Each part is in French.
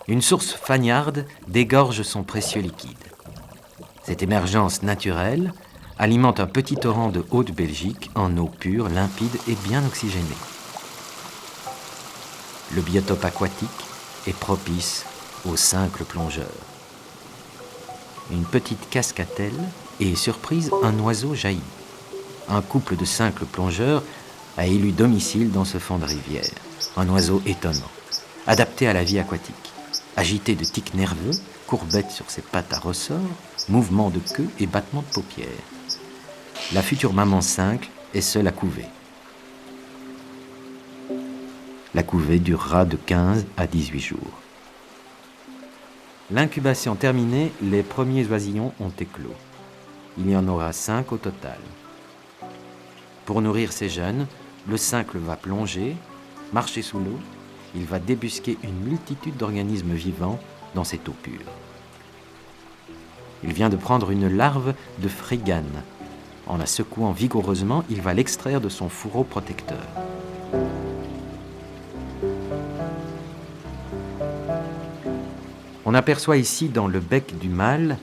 Une source fagnarde dégorge son précieux liquide. Cette émergence naturelle alimente un petit torrent de Haute-Belgique en eau pure, limpide et bien oxygénée. Le biotope aquatique est propice aux simples plongeurs. Une petite cascatelle et, surprise, un oiseau jaillit. Un couple de simples plongeurs a élu domicile dans ce fond de rivière. Un oiseau étonnant, adapté à la vie aquatique. Agité de tics nerveux, courbette sur ses pattes à ressort, mouvements de queue et battements de paupières. La future maman cincle est seule à couver. La couvée durera de 15 à 18 jours. L'incubation terminée, les premiers oisillons ont éclos. Il y en aura 5 au total. Pour nourrir ces jeunes, le cincle va plonger, marcher sous l'eau. Il va débusquer une multitude d'organismes vivants dans cette eau pure. Il vient de prendre une larve de frigane. En la secouant vigoureusement, il va l'extraire de son fourreau protecteur. On aperçoit ici dans le bec du mâle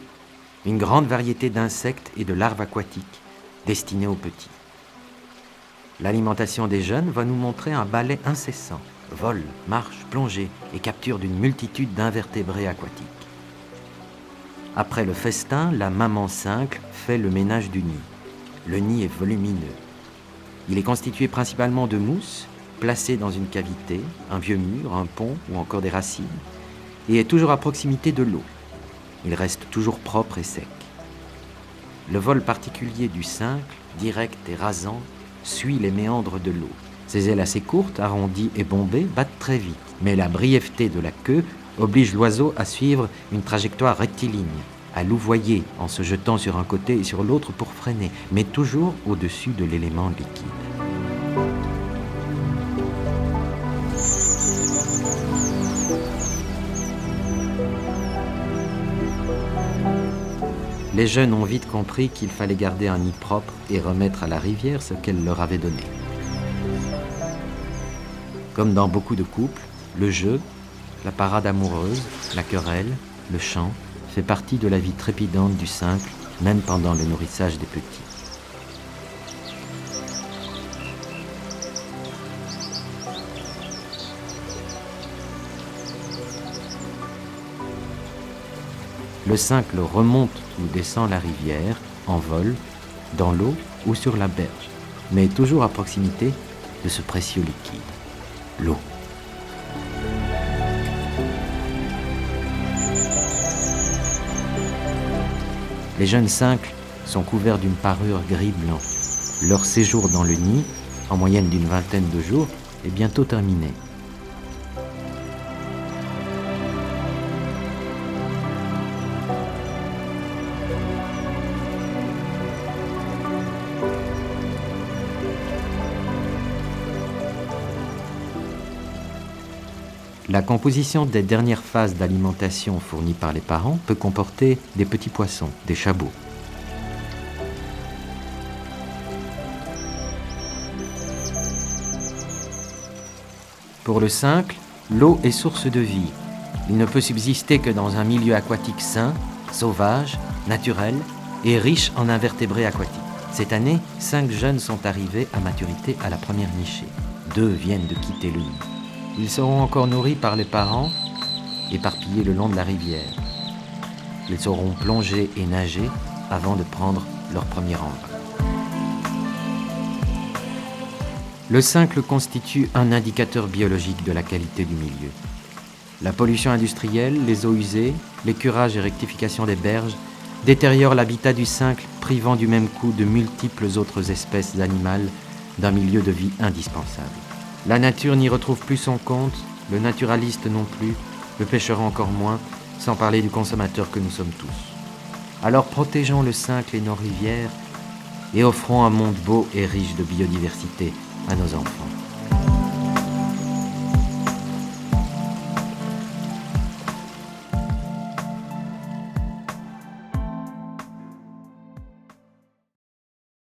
une grande variété d'insectes et de larves aquatiques destinées aux petits. L'alimentation des jeunes va nous montrer un balai incessant, vol, marche, plongée et capture d'une multitude d'invertébrés aquatiques. Après le festin, la maman cincle fait le ménage du nid. Le nid est volumineux. Il est constitué principalement de mousse, placée dans une cavité, un vieux mur, un pont ou encore des racines, et est toujours à proximité de l'eau. Il reste toujours propre et sec. Le vol particulier du cincle, direct et rasant, suit les méandres de l'eau. Ses ailes assez courtes, arrondies et bombées, battent très vite, mais la brièveté de la queue oblige l'oiseau à suivre une trajectoire rectiligne, à louvoyer en se jetant sur un côté et sur l'autre pour freiner, mais toujours au-dessus de l'élément liquide. Les jeunes ont vite compris qu'il fallait garder un nid propre et remettre à la rivière ce qu'elle leur avait donné. Comme dans beaucoup de couples, le jeu, la parade amoureuse, la querelle, le chant fait partie de la vie trépidante du cincle, même pendant le nourrissage des petits. Le cincle remonte ou descend la rivière, en vol, dans l'eau ou sur la berge, mais toujours à proximité de ce précieux liquide, l'eau. Les jeunes cincles sont couverts d'une parure gris-blanc. Leur séjour dans le nid, en moyenne d'une vingtaine de jours, est bientôt terminé. La composition des dernières phases d'alimentation fournies par les parents peut comporter des petits poissons, des chabots. Pour le cincle, l'eau est source de vie. Il ne peut subsister que dans un milieu aquatique sain, sauvage, naturel et riche en invertébrés aquatiques. Cette année, 5 jeunes sont arrivés à maturité à la première nichée. 2 viennent de quitter le nid. Ils seront encore nourris par les parents, éparpillés le long de la rivière. Ils sauront plonger et nager avant de prendre leur premier envol. Le cincle constitue un indicateur biologique de la qualité du milieu. La pollution industrielle, les eaux usées, les curages et rectifications des berges détériorent l'habitat du cincle, privant du même coup de multiples autres espèces animales d'un milieu de vie indispensable. La nature n'y retrouve plus son compte, le naturaliste non plus, le pêcheur encore moins, sans parler du consommateur que nous sommes tous. Alors protégeons le cincle et nos rivières et offrons un monde beau et riche de biodiversité à nos enfants.